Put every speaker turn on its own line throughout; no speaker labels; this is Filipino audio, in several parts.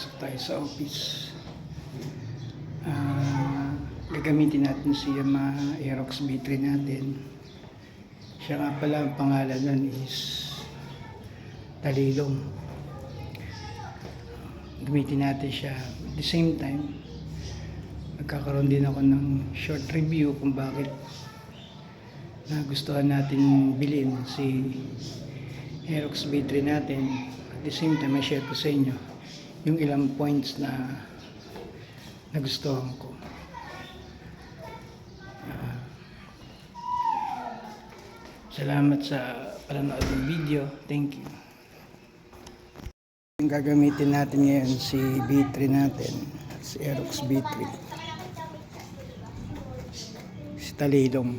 Pasok tayo sa office. Gagamitin natin si Yamaha Aerox B3 natin. Siya nga pala, ang pangalan nun is Talilong. Gamitin natin siya. At the same time, magkakaroon din ako ng short review kung bakit nagustuhan natin bilhin si Aerox B3 natin. At the same time, i-share ko sa inyo yung ilang points na nagustuhan ko. Salamat sa panonood ng video. Thank you. Yung gagamitin natin ngayon si B3 natin, si Aerox B3, si Talilong.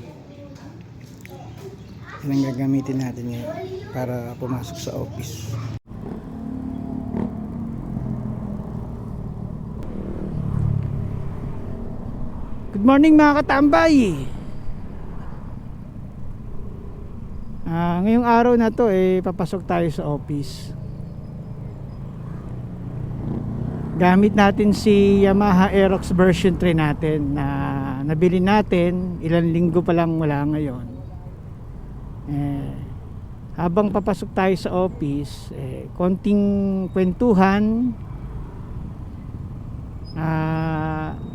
Yan ang gagamitin natin ngayon para pumasok sa office. Good morning mga katambay. Ngayong araw na to papasok tayo sa office. Gamit natin si Yamaha Aerox version 3 natin na nabili natin ilang linggo pa lang wala ngayon. Habang papasok tayo sa office, konting kwentuhan,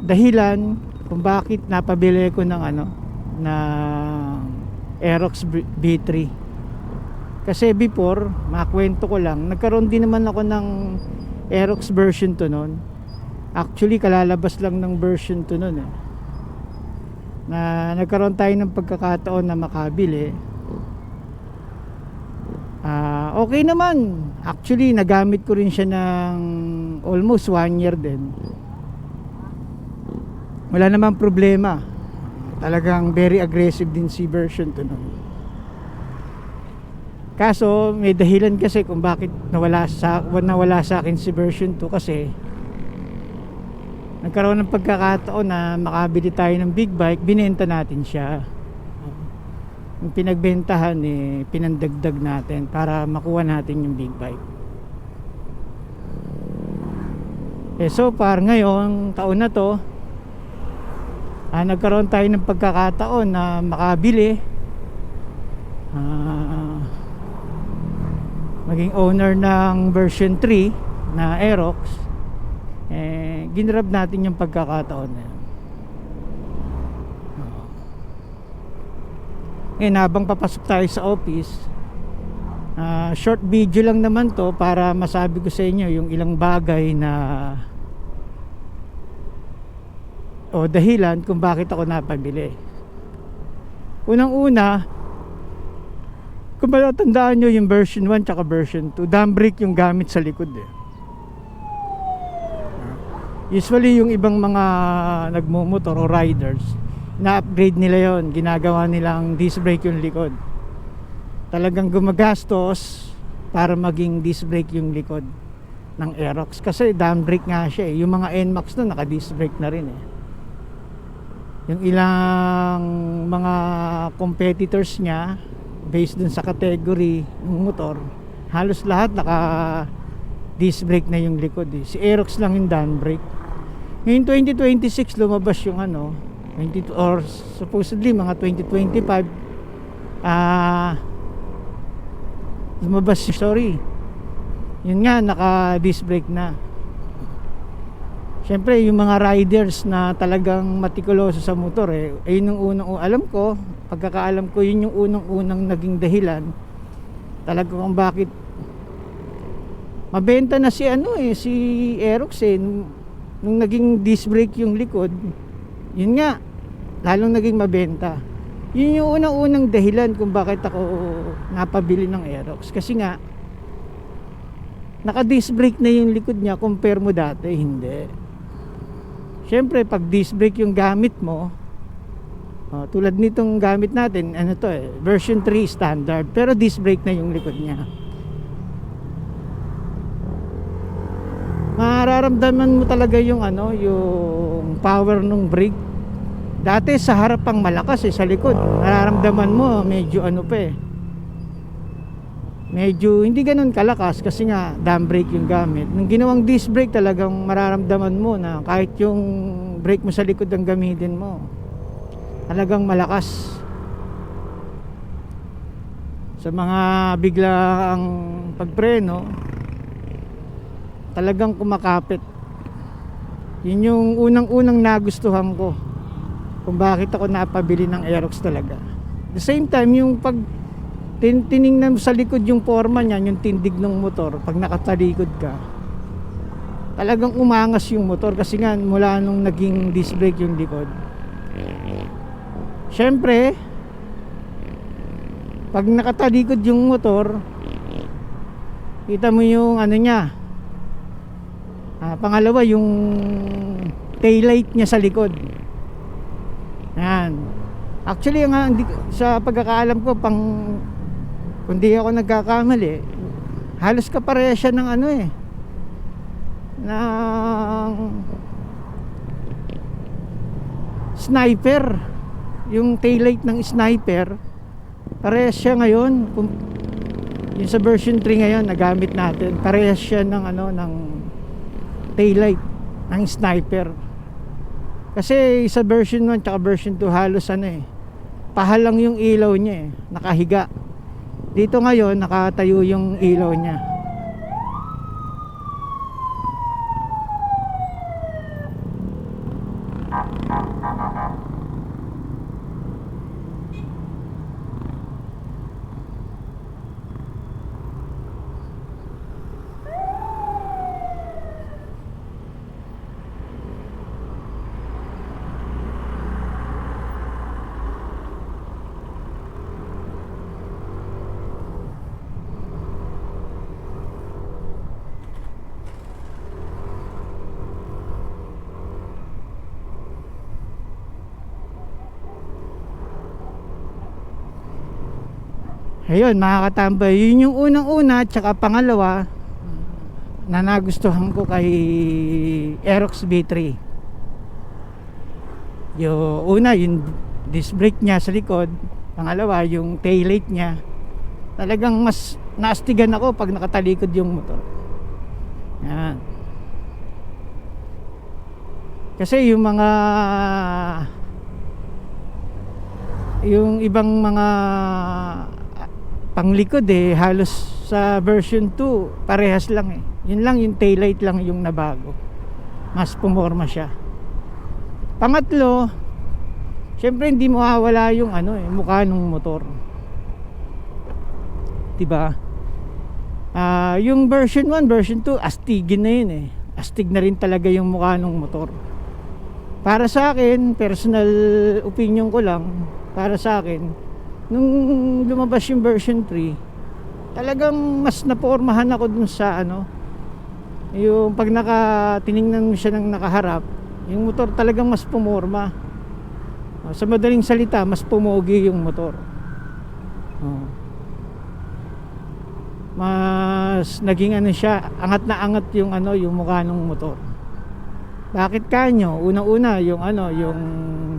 dahilan kung bakit napabili ko ng na Aerox B3. Kasi before, makwento ko lang, nagkaroon din naman ako ng Aerox version 2 noon. Actually, kalalabas lang ng version 2 noon na nagkaroon tayo ng pagkakataon na makabili. Okay naman. Actually, nagamit ko rin siya ng almost 1 year din. Wala namang problema. Talagang very aggressive din si version 2 nun. Kaso may dahilan kasi kung bakit nawala sa akin si version 2, kasi nagkaroon ng pagkakataon na makabili tayo ng big bike, binenta natin siya. Yung pinagbentahan pinandagdag natin para makuha natin yung big bike. So far ngayong taon na to, nagkaroon tayo ng pagkakataon na makabili, maging owner ng version 3 na Aerox. Ginrab natin yung pagkakataon na yun. Ngayon, habang papasok tayo sa office, short video lang naman to para masabi ko sa inyo yung ilang bagay na dahilan kung bakit ako napabili. Unang-una, kung matatandaan nyo yung version 1 tsaka version 2, dam brake yung gamit sa likod Usually yung ibang mga nagmumotor o riders, na-upgrade nila yon, ginagawa nilang disc brake yung likod. Talagang gumagastos para maging disc brake yung likod ng Aerox, kasi dam brake nga siya Yung mga NMAX na naka disc brake na rin Yung ilang mga competitors niya based dun sa category ng motor, halos lahat naka disc brake na yung likod Si Aerox lang yung dam brake. Ngayon 2026 lumabas yung or supposedly mga 2025 lumabas, yun nga, naka disc brake na. Siyempre yung mga riders na talagang matikuloso sa motor yun yung unang alam ko, pagkakaalam ko, yun yung unang naging dahilan talaga kung bakit mabenta na si si Aerox nung naging disc brake yung likod. Yun nga, lalong naging mabenta. Yun yung unang dahilan kung bakit ako napabili ng Aerox, kasi nga naka disc brake na yung likod niya compare mo dati, hindi. Siyempre pag disc brake yung gamit mo, tulad nitong gamit natin, version 3 standard, pero disc brake na yung likod niya. Mararamdaman mo talaga yung yung power ng brake. Dati sa harap ang malakas sa likod. Nararamdaman mo medyo medyo hindi ganun kalakas kasi nga dam brake yung gamit. Nung ginawang disc brake, talagang mararamdaman mo na kahit yung brake mo sa likod ang gamitin mo, talagang malakas. Sa mga biglaang pagpreno, talagang kumakapit. Yun yung unang-unang nagustuhan ko kung bakit ako napabili ng Aerox talaga. At the same time, yung pag tiningnan mo sa likod yung forma niyan, yung tindig ng motor, pag nakatalikod ka, talagang umangas yung motor kasi nga mula nung naging disc brake yung likod. Syempre, pag nakatalikod yung motor, kita mo yung ano niya. Pangalawa, yung taillight niya sa likod. Yan. Actually, sa pagkakaalam ko, kung di ako nagkakamali, halos kapareha siya ng ng sniper. Yung taillight ng sniper, parehas siya ngayon. Yung sa version 3 ngayon nagamit natin, parehas siya ng ng taillight ng sniper. Kasi sa version 1 tsaka version 2 halos pahalang yung ilaw niya nakahiga. Dito ngayon nakatayo yung ilaw niya. Ayun, makakatambay. Yun yung unang-una, tsaka pangalawa na nagustuhan ko kay Aerox V3. Yung una, yung disc brake niya sa likod. Pangalawa, yung taillight niya. Talagang mas naastigan ako pag nakatalikod yung motor. Yan. Kasi yung ibang mga panglikod halos sa version 2 parehas lang yun lang, yung taillight lang yung nabago, mas pumorma siya. Pangatlo, syempre hindi mawawala yung mukha ng motor, diba? Yung version 1, version 2 astigin na yun astig na rin talaga yung mukha ng motor. Para sa akin, personal opinion ko lang, para sa akin, nung lumabas yung version 3, talagang mas napormahan ako dun sa yung pag tiningnan mo siya ng nakaharap, yung motor talagang mas pumorma. Sa madaling salita, mas pumogi yung motor. Mas naging siya, angat na angat yung yung mukha ng motor. Bakit kanyo? Una-una yung yung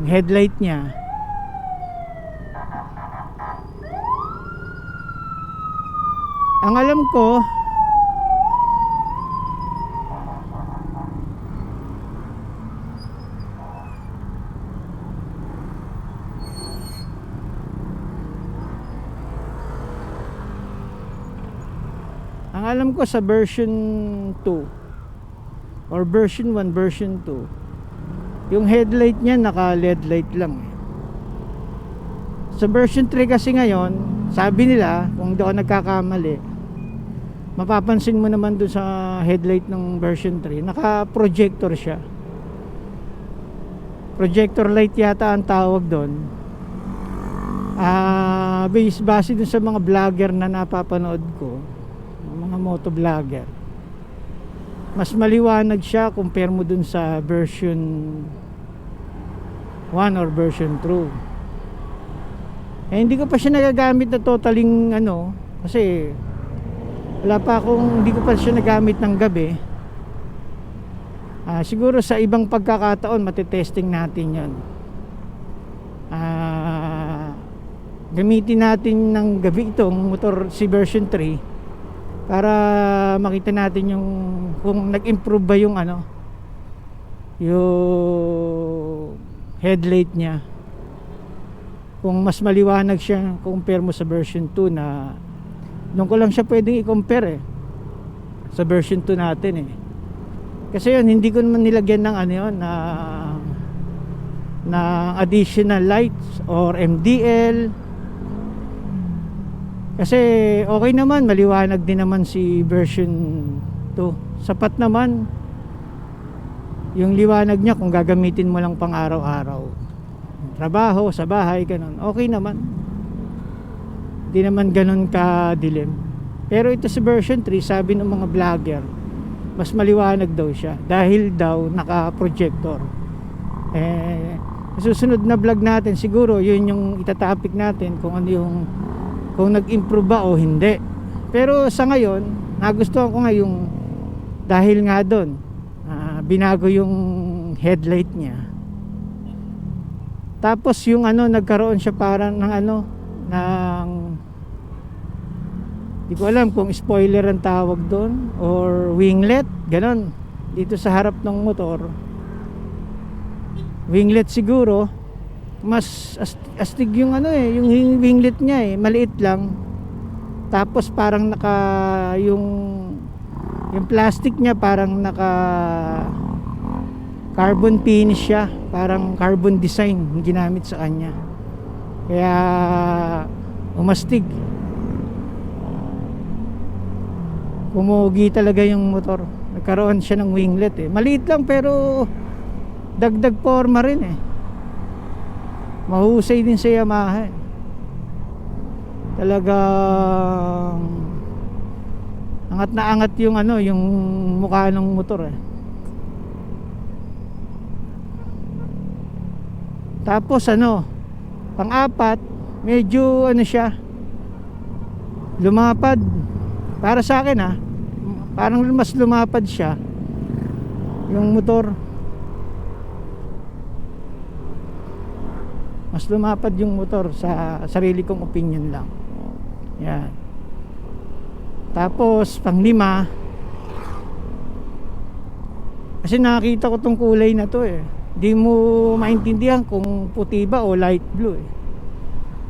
headlight niya. Ang alam ko, sa version 2 or version 1, version 2, yung headlight niya naka LED light lang. Sa version 3 kasi ngayon, sabi nila, kung di ako nagkakamali, mapapansin mo naman doon sa headlight ng version 3, naka projector siya. Projector light yata ang tawag doon. Base doon sa mga vlogger na napapanood ko, mga moto vlogger, mas maliwanag siya compare mo dun sa version 1 or version 2. Hindi ko pa siya nagagamit na totaling kasi hindi ko pa siya nagamit ng gabi. Siguro sa ibang pagkakataon matitesting natin yan. gamitin natin ng gabi itong motor si version 3 para makita natin yung kung nag-improve ba yung ano, yung headlight niya, kung mas maliwanag siya compare mo sa version 2 na doon ko lang siya pwedeng i-compare sa version 2 natin kasi yun hindi ko naman nilagyan ng ano yun na additional lights or MDL kasi okay naman, maliwanag din naman si version 2, sapat naman yung liwanag niya kung gagamitin mo lang pang araw-araw, trabaho, sa bahay, ganun, okay naman, di naman ganun ka dilim. Pero ito sa version 3, sabi ng mga vlogger mas maliwanag daw siya dahil daw naka-projector. Susunod na vlog natin siguro yun yung itatopic natin kung ano yung kung nag-improve ba o hindi. Pero sa ngayon nagustuhan ko nga yung dahil nga doon binago yung headlight niya, tapos yung ano nagkaroon siya parang ng ano ng di ko alam kung spoiler ang tawag doon or winglet, ganon dito sa harap ng motor. Winglet siguro, mas astig yung ano yung winglet niya maliit lang, tapos parang naka yung plastic niya parang naka carbon finish siya, parang carbon design yung ginamit sa kanya, kaya umastig, pumugi talaga yung motor. Nagkaroon siya ng winglet maliit lang pero dagdag forma rin mahusay din sa Yamaha talagang angat na angat yung ano yung mukha ng motor Tapos ano pang-apat, medyo ano siya lumapad para sa akin parang mas lumapad siya yung motor, mas lumapad yung motor sa sarili kong opinion lang. Yan. Tapos pang-lima, kasi nakita ko tong kulay na to di mo maintindihan kung puti ba o light blue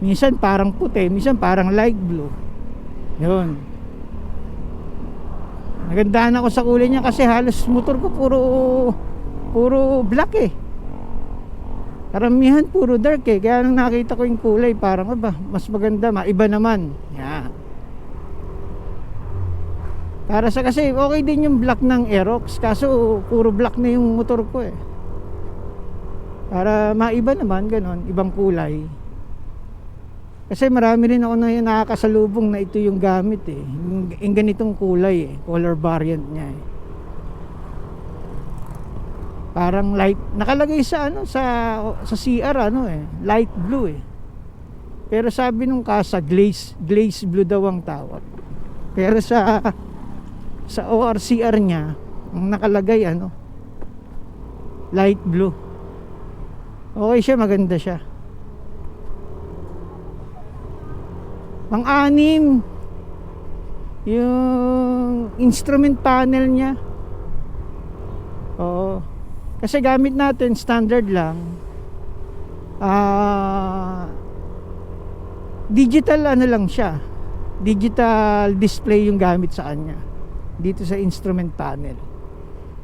minsan parang puti, minsan parang light blue. Yun, nagandahan ako sa kulay niya kasi halos motor ko puro black karamihan puro dark kaya nung nakita ko yung kulay parang mas maganda, maiba naman. Yan. Para sa kasi okay din yung black ng Aerox kaso puro black na yung motor ko para maiba naman ganon, ibang kulay. Kasi marami rin ako na yung nakakasalubong na ito yung gamit yung ganitong kulay color variant niya parang light, nakalagay sa ano sa CR light blue pero sabi nung kasa glaze blue daw ang tawag, pero sa ORCR niya ang nakalagay light blue. Okay siya, maganda siya. Pang-anim, yung instrument panel niya. Oo. Kasi gamit natin standard lang. Digital lang siya. Digital display yung gamit sa kanya dito sa instrument panel.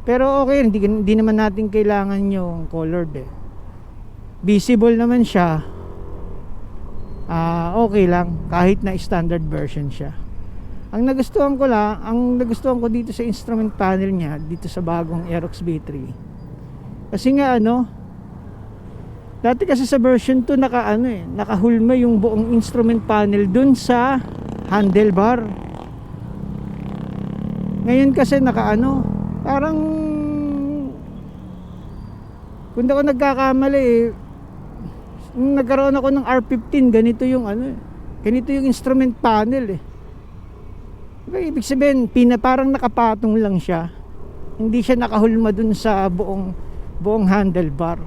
Pero okay, hindi naman natin kailangan yung colored Visible naman siya. Okay lang kahit na standard version siya. Ang nagustuhan ko dito sa instrument panel niya dito sa bagong Aerox B3 kasi nga dati kasi sa version 2 nakahulma yung buong instrument panel dun sa handlebar. Ngayon kasi parang kung ako nagkakamali nagkaroon ako ng R15 ganito yung ganito yung instrument panel ibig sabihin parang nakapatong lang siya, hindi siya nakahulma dun sa buong handlebar.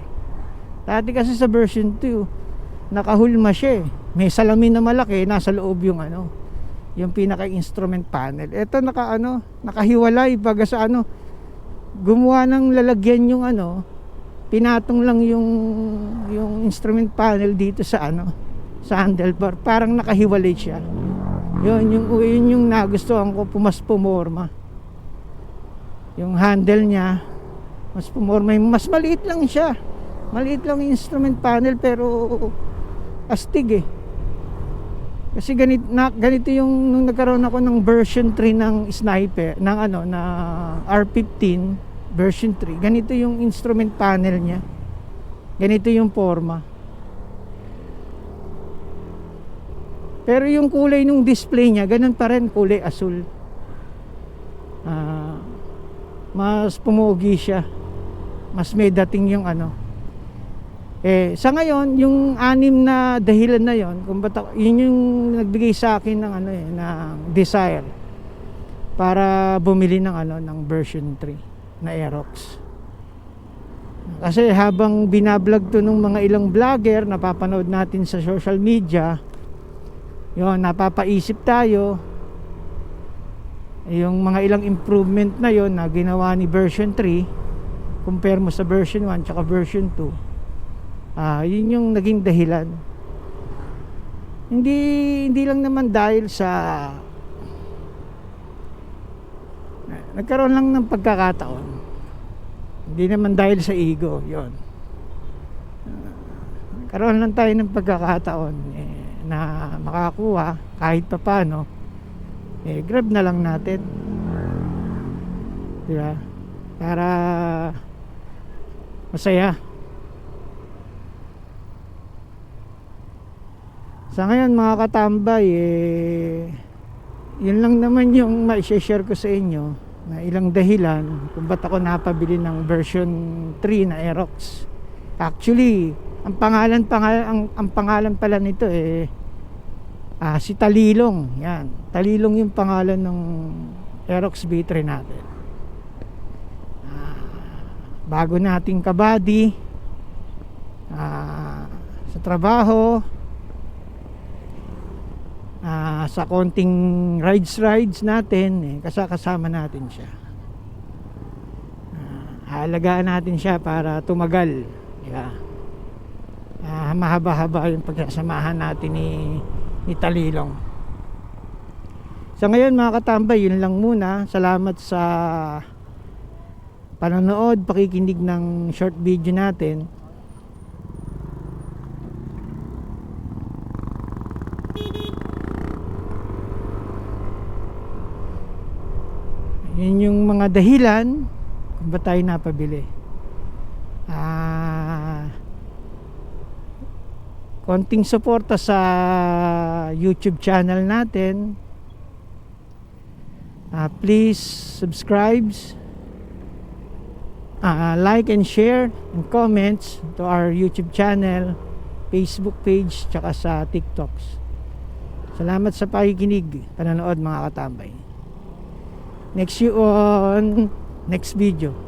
Dati kasi sa version 2 nakahulma siya may salamin na malaki, nasa loob yung yung pinaka instrument panel. Ito nakahiwalay baga sa gumawa ng lalagyan yung pinatong lang yung instrument panel dito sa sa handlebar, parang nakahiwalay siya. Yun yung nagustuhan ko, pumorma yung handle niya, mas pumorma, mas maliit lang siya, maliit lang yung instrument panel pero astig kasi ganito yung nung nagkaroon ako ng version 3 ng sniper ng na R15 version 3, ganito yung instrument panel niya, ganito yung forma. Pero yung kulay nung display niya ganun pa rin, kulay asul. Mas pumogi siya, mas may dating yung sa ngayon yung 6 na dahilan na yon kung ba't yun yung nagbigay sa akin ng ng desire para bumili ng ng version 3 na Aerox. Kasi habang binablog to ng mga ilang vlogger, napapanood natin sa social media, yon, napapaisip tayo yung mga ilang improvement na yon na ginawa ni version 3 compare mo sa version 1 tsaka version 2. Yun yung naging dahilan. Hindi lang naman dahil sa nagkaroon lang ng pagkakataon, hindi naman dahil sa ego. Yon, nagkaroon lang tayo ng pagkakataon na makakuha kahit papaano, grab na lang natin, diba, para masaya. Sa ngayon mga katambay, yun lang naman yung ma-share ko sa inyo na ilang dahilan kung ba't ako napabili ng version 3 na Aerox. Actually, ang pangalan pala nito si Talilong. Yan, Talilong yung pangalan ng Aerox B3 natin. Bago nating kabady sa trabaho, sa konting rides natin, kasama natin siya. Aalagaan natin siya para tumagal. Yeah. Mahaba-haba yung pagsasamahan natin ni Talilong. Sa ngayon mga katambay, yun lang muna. Salamat sa panonood, pakikinig ng short video natin. Yun yung mga dahilan kung ba't tayo napabili. Konting suporta sa YouTube channel natin. Please subscribe, like and share and comments to our YouTube channel, Facebook page, tsaka sa TikToks. Salamat sa pakikinig, panonood mga katambay. Next video.